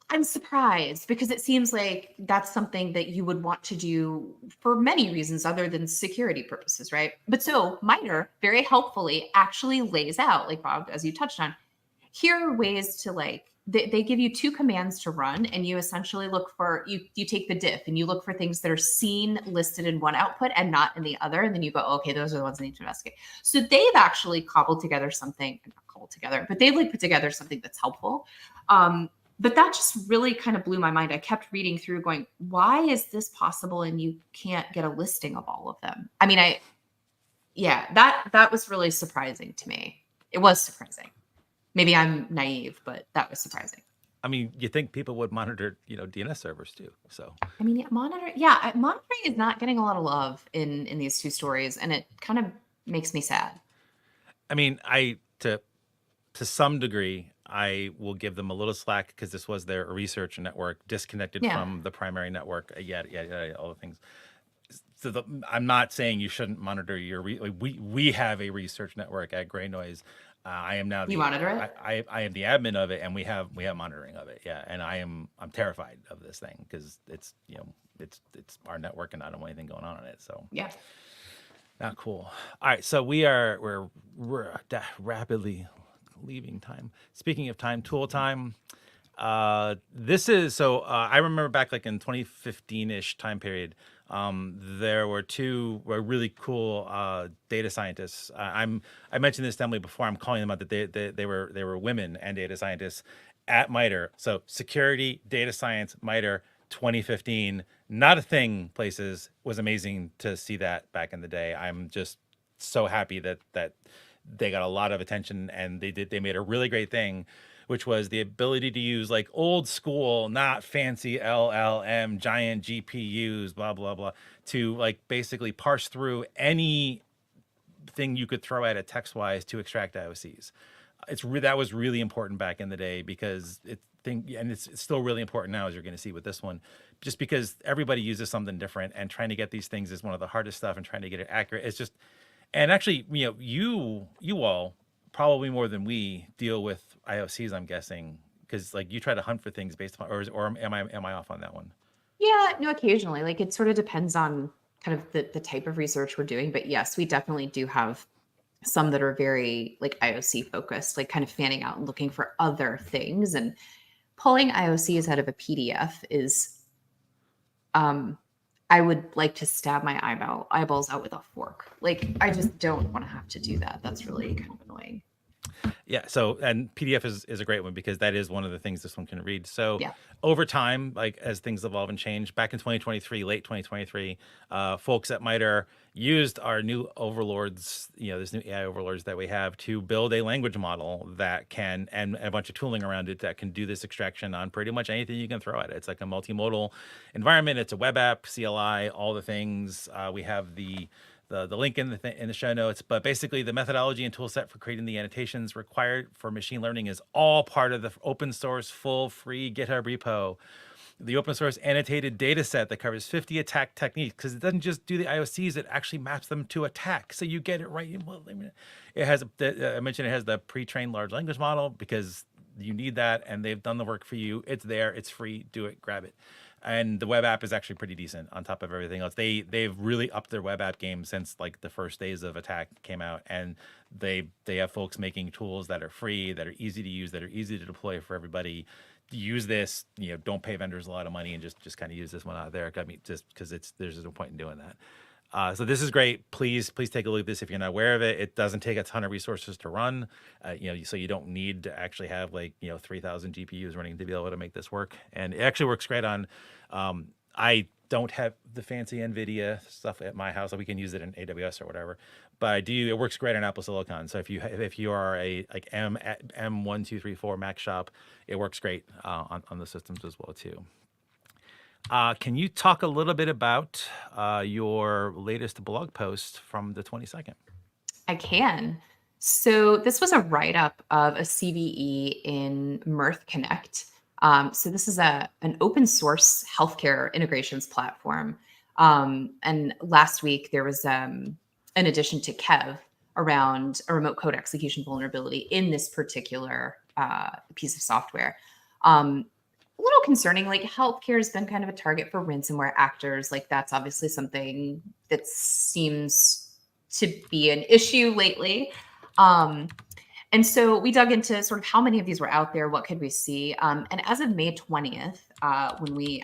I'm surprised, because it seems like that's something that you would want to do for many reasons other than security purposes, right? But so MITRE very helpfully actually lays out, like Bob, as you touched on, here are ways to like they give you 2 commands to run, and you essentially look for, you take the diff and you look for things that are seen listed in one output and not in the other. And then you go, okay, those are the ones I need to investigate. So they've actually cobbled together something, not cobbled together, but they've like put together something that's helpful. But that just really kind of blew my mind. I kept reading through going, why is this possible? And you can't get a listing of all of them. I mean, that was really surprising to me. It was surprising. Maybe I'm naive, but that was surprising. I mean, you think people would monitor, DNS servers too. So, I mean, monitoring is not getting a lot of love in these 2 stories, and it kind of makes me sad. I mean, to some degree, I will give them a little slack because this was their research network disconnected from the primary network. Yeah, all the things. So I'm not saying you shouldn't monitor your. We have a research network at Gray Noise. I am now you monitor it. I am the admin of it, and we have monitoring of it. Yeah, and I'm terrified of this thing because it's it's our network, and I don't want anything going on in it. So yeah, not cool. All right, so we're rapidly leaving time. Speaking of time, tool time. This is I remember back like in 2015-ish time period. There were 2 really cool data scientists. I mentioned this to Emily before. I'm calling them out that they were women and data scientists at MITRE. So security, data science, MITRE, 2015, not a thing. Places was amazing to see that back in the day. I'm just so happy that they got a lot of attention, and they made a really great thing, which was the ability to use like old school, not fancy LLM, giant GPUs, blah, blah, blah, to like basically parse through anything you could throw at it text-wise to extract IOCs. That was really important back in the day because it's still really important now, as you're going to see with this one, just because everybody uses something different, and trying to get these things is one of the hardest stuff, and trying to get it accurate. It's just, and actually, you all probably more than we deal with IOCs, I'm guessing, because like you try to hunt for things based on, or am I off on that one? Yeah, no, occasionally. Like it sort of depends on kind of the type of research we're doing. But yes, we definitely do have some that are very like IOC focused, like kind of fanning out and looking for other things. And pulling IOCs out of a PDF is, I would like to stab my eyeballs out with a fork. Like I just don't want to have to do that. That's really kind of annoying. Yeah. So, and PDF is a great one because that is one of the things this one can read. So Yeah. over time, like as things evolve and change, back in 2023, late 2023, folks at MITRE used our new overlords, this new AI overlords that we have, to build a language model that can, and a bunch of tooling around it that can do this extraction on pretty much anything you can throw at it. It's like a multimodal environment. It's a web app, CLI, all the things. We have the link in the show notes, but basically the methodology and tool set for creating the annotations required for machine learning is all part of the open source, full, free GitHub repo. The open source annotated data set that covers 50 attack techniques, because it doesn't just do the IOCs, it actually maps them to attack. So you get it right. It has, I mentioned it has the pre-trained large language model because you need that, and they've done the work for you. It's there, it's free, do it, grab it. And the web app is actually pretty decent on top of everything else. They've really upped their web app game since like the first days of Attack came out, and they have folks making tools that are free, that are easy to use, that are easy to deploy for everybody. Use this, don't pay vendors a lot of money, and just kind of use this one out there. I mean, just because there's no point in doing that. So this is great. Please take a look at this if you're not aware of it. It doesn't take a ton of resources to run, so you don't need to actually have 3,000 GPUs running to be able to make this work. And it actually works great on. I don't have the fancy NVIDIA stuff at my house, so we can use it in AWS or whatever. But I do. It works great on Apple Silicon. So if you are a like M1234 Mac shop, it works great on the systems as well too. Can you talk a little bit about your latest blog post from the 22nd? I can. So this was a write-up of a CVE in Mirth Connect. So this is an open source healthcare integrations platform. And last week there was an addition to Kev around a remote code execution vulnerability in this particular piece of software. A little concerning, like healthcare has been kind of a target for ransomware actors. Like that's obviously something that seems to be an issue lately. And so we dug into sort of how many of these were out there, what could we see, and as of May 20th, when we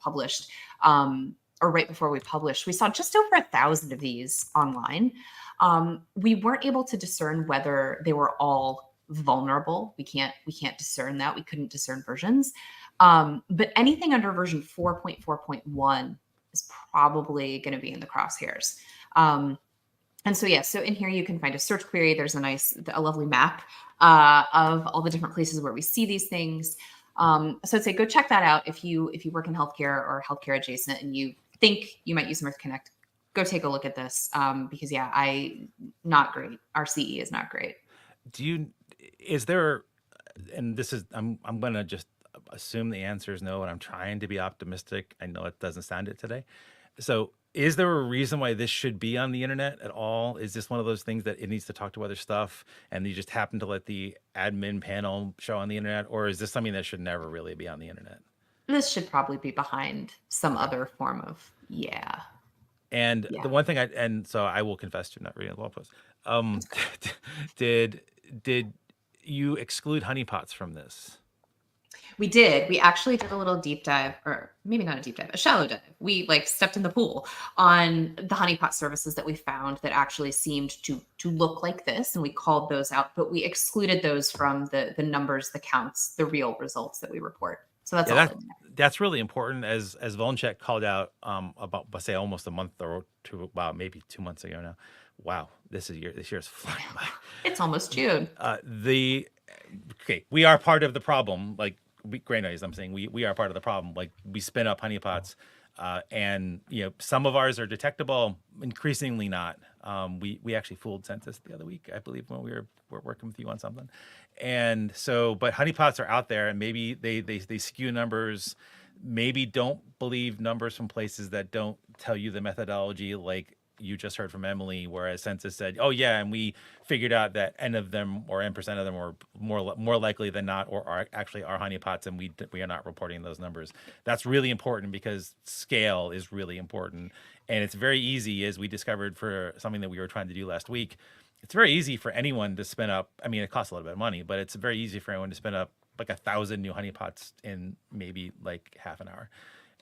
published, or right before we published, we saw just over 1,000 of these online. We weren't able to discern whether they were all vulnerable. We can't discern that. We couldn't discern versions. But anything under version 4.4.1 is probably going to be in the crosshairs. And so, yeah, so in here you can find a search query. There's a lovely map of all the different places where we see these things. So I'd say go check that out if you work in healthcare or healthcare adjacent and you think you might use Mirth Connect. Go take a look at this because, yeah, not great. Our CE is not great. Is there, and this is, I'm going to just assume the answer is no, and I'm trying to be optimistic. I know it doesn't sound it today. So is there a reason why this should be on the internet at all? Is this one of those things that it needs to talk to other stuff and you just happen to let the admin panel show on the internet? Or is this something that should never really be on the internet? This should probably be behind some other form of, And the one thing so I will confess to not reading the blog post. Did you exclude honeypots from this? We did. We actually did a little deep dive, or maybe not a deep dive, a shallow dive. We stepped in the pool on the honeypot services that we found that actually seemed to look like this, and we called those out, but we excluded those from the numbers, the counts, the real results that we report. So that's all. That's really important, as Volncheck called out about, say, almost a month or two, wow, maybe 2 months ago now. Wow, this year is flying by. It's almost June. We are part of the problem. Like Gray Noise, I'm saying we are part of the problem. Like we spin up honeypots, and some of ours are detectable, increasingly not. We actually fooled Census the other week, I believe, when we were working with you on something. And so, but honeypots are out there, and maybe they skew numbers. Maybe don't believe numbers from places that don't tell you the methodology, like you just heard from Emily, whereas Census said, oh yeah, and we figured out that N of them or N% of them were more likely than not, or are actually our honeypots, and we are not reporting those numbers. That's really important because scale is really important. And it's very easy, as we discovered for something that we were trying to do last week, it's very easy for anyone to spin up. I mean, it costs a little bit of money, but it's very easy for anyone to spin up like 1,000 new honeypots in maybe like half an hour.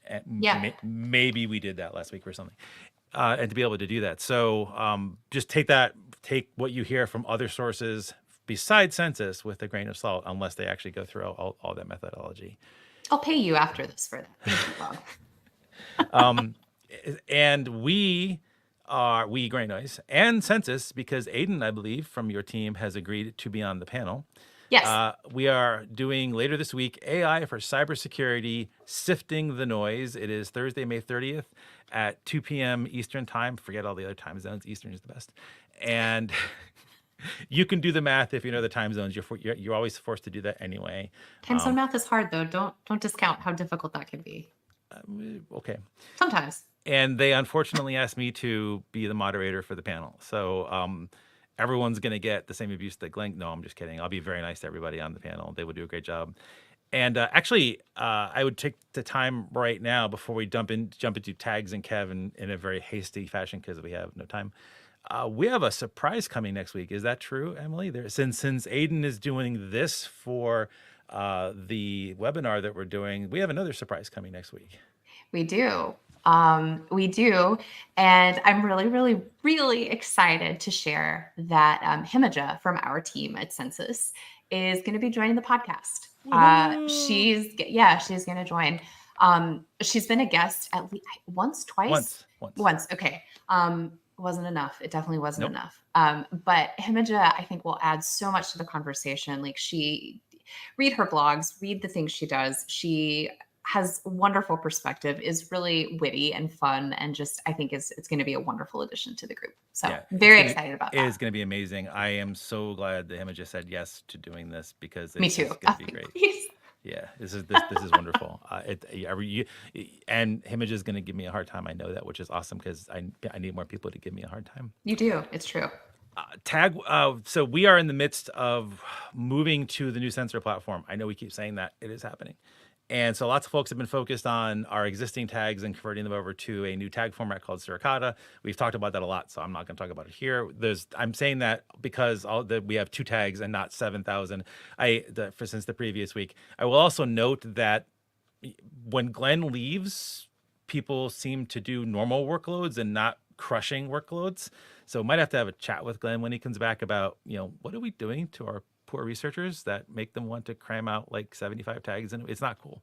And maybe we did that last week or something. And to be able to do that. So just take what you hear from other sources besides Census with a grain of salt, unless they actually go through all that methodology. I'll pay you after this for that. Thank you, Bob. And we Grain Noise and Census, because Aiden, I believe, from your team has agreed to be on the panel. Yes. We are doing later this week AI for cybersecurity, sifting the noise. It is Thursday, May 30th at 2 p.m. Eastern time. Forget all the other time zones. Eastern is the best. And you can do the math if you know the time zones. You're always forced to do that anyway. Time zone math is hard, though. Don't discount how difficult that can be. Okay. Sometimes. And they unfortunately asked me to be the moderator for the panel. So everyone's going to get the same abuse that Glenn. No, I'm just kidding. I'll be very nice to everybody on the panel. They will do a great job. And actually, I would take the time right now before we jump into tags and Kev in a very hasty fashion because we have no time. We have a surprise coming next week. Is that true, Emily? Since Aiden is doing this for the webinar that we're doing, we have another surprise coming next week. We do. We do. And I'm really, really, really excited to share that Himija from our team at Census is going to be joining the podcast. She's going to join. She's been a guest at least twice. Once. Okay. Wasn't enough. It definitely wasn't enough. But Himija, I think, will add so much to the conversation. Like read her blogs, read the things she does. She has wonderful perspective, is really witty and fun, and just I think it's going to be a wonderful addition to the group. So very excited about that. It is going to be amazing. I am so glad that Himija said yes to doing this because it's Me too. going to be great. Please. Yeah, this is wonderful. And Himija is going to give me a hard time. I know that, which is awesome because I need more people to give me a hard time. You do. It's true. So we are in the midst of moving to the new sensor platform. I know we keep saying that it is happening. And so lots of folks have been focused on our existing tags and converting them over to a new tag format called Suricata. We've talked about that a lot, so I'm not going to talk about it here. I'm saying that because we have 2 tags and not 7,000 since the previous week. I will also note that when Glenn leaves, people seem to do normal workloads and not crushing workloads. So might have to have a chat with Glenn when he comes back about, what are we doing to our poor researchers that make them want to cram out like 75 tags, and it's not cool.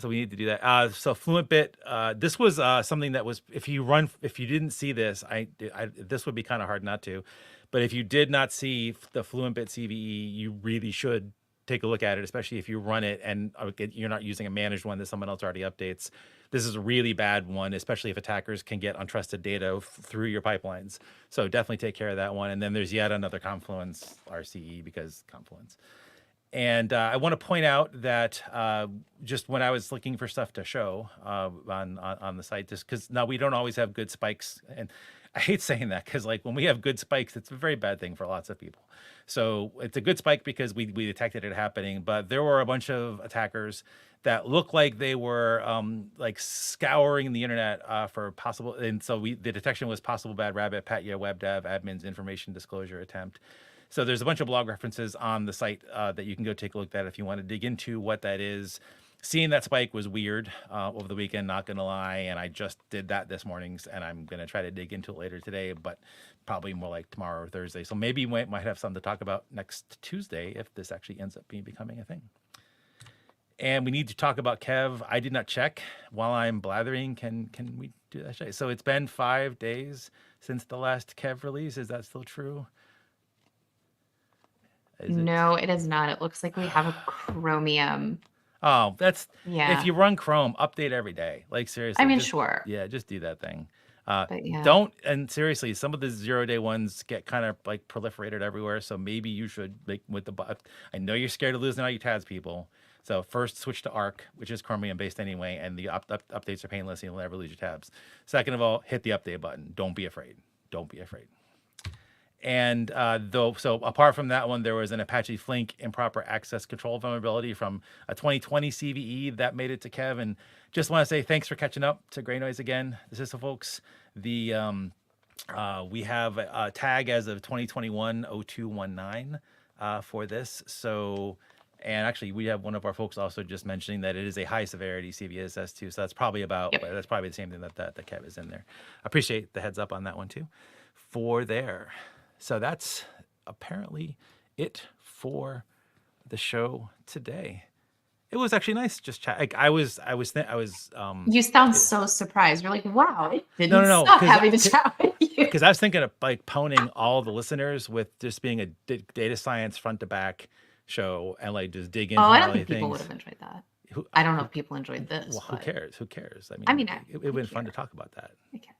So we need to do that. So FluentBit, this was something that was, if you didn't see this, this would be kind of hard not to, but if you did not see the FluentBit CVE, you really should take a look at it, especially if you run it and you're not using a managed one that someone else already updates. This is a really bad one, especially if attackers can get untrusted data through your pipelines. So definitely take care of that one. And then there's yet another Confluence RCE because Confluence. And I want to point out that just when I was looking for stuff to show on the site, just because now we don't always have good spikes. And I hate saying that because like when we have good spikes, it's a very bad thing for lots of people. So it's a good spike because we detected it happening, but there were a bunch of attackers that looked like they were like scouring the internet for possible. And so the detection was possible bad rabbit, Patya, web dev, admins, information disclosure attempt. So there's a bunch of blog references on the site that you can go take a look at if you want to dig into what that is. Seeing that spike was weird over the weekend, not going to lie. And I just did that this morning, and I'm going to try to dig into it later today, but probably more like tomorrow or Thursday. So maybe we might have something to talk about next Tuesday if this actually ends up becoming a thing. And we need to talk about Kev. I did not check while I'm blathering. Can we do that? So it's been 5 days since the last Kev release. Is that still true? No, it is not. It looks like we have a Chromium. Oh, Yeah. If you run Chrome, update every day. Like seriously. I mean, sure. Yeah, just do that thing. But yeah. Don't, and seriously, some of the 0-day ones get kind of like proliferated everywhere. So maybe you should I know you're scared of losing all your tabs, people. So first switch to Arc, which is Chromium based anyway, and the updates are painless and you'll never lose your tabs. Second of all, hit the update button. Don't be afraid. Don't be afraid. And so apart from that one, there was an Apache Flink improper access control vulnerability from a 2020 CVE that made it to Kev. And just want to say thanks for catching up to Gray Noise again. This is folks. We have a tag as of 2021-0219 for this. So, and actually we have one of our folks also just mentioning that it is a high severity CVSS too. So that's probably that's probably the same thing that Kev is in there. I appreciate the heads up on that one too. For there. So that's apparently it for the show today. It was actually nice just chat. Like I was. You sound so surprised. You're like, wow, it didn't stop having to chat with you. Because I was thinking of like poning all the listeners with just being a data science front to back show and like just dig into. Oh, I don't think people would have enjoyed that. I don't know if people enjoyed this. Well, who cares? Who cares? I mean, it would have been fun to talk about that. Okay.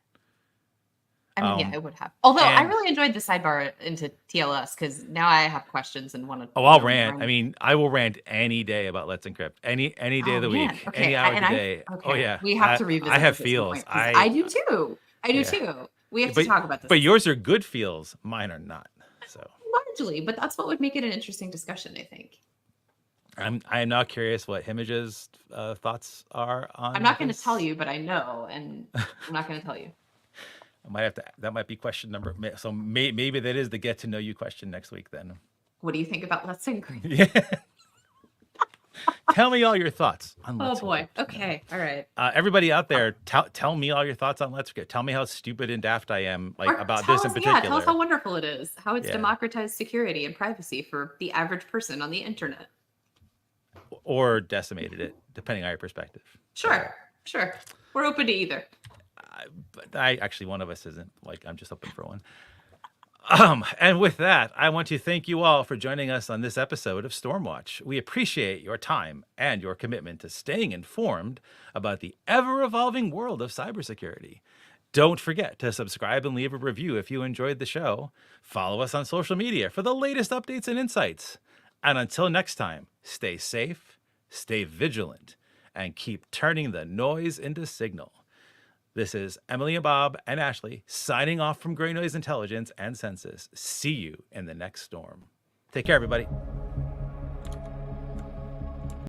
I mean, yeah, it would have. Although I really enjoyed the sidebar into TLS because now I have questions and want to. Oh, I'll rant. I mean, I will rant any day about Let's Encrypt. Any day of the week, any hour of the day. Okay. Oh yeah, we have to revisit. I have feels. I do too. I do too. We have to talk about this. But yours are good feels. Mine are not. So largely, but that's what would make it an interesting discussion, I think. I'm now curious what Himage's thoughts are on. I'm not going to tell you, but I know, and I'm not going to tell you. I might have to. That might be question number. So maybe that is the get to know you question next week. Then. What do you think about Let's Encrypt? Yeah. Tell me all your thoughts on Let's Encrypt. Oh boy. Okay. All right. Everybody out there, tell me all your thoughts on Let's Encrypt. Tell me how stupid and daft I am, about this in particular. Yeah, tell us how wonderful it is. How it's democratized security and privacy for the average person on the internet. Or decimated it, depending on your perspective. Sure. We're open to either. But actually, one of us isn't. Like, I'm just hoping for one. And with that, I want to thank you all for joining us on this episode of Stormwatch. We appreciate your time and your commitment to staying informed about the ever-evolving world of cybersecurity. Don't forget to subscribe and leave a review if you enjoyed the show. Follow us on social media for the latest updates and insights. And until next time, stay safe, stay vigilant, and keep turning the noise into signal. This is Emily and Bob and Ashley signing off from Gray Noise Intelligence and Census. See you in the next storm. Take care, everybody.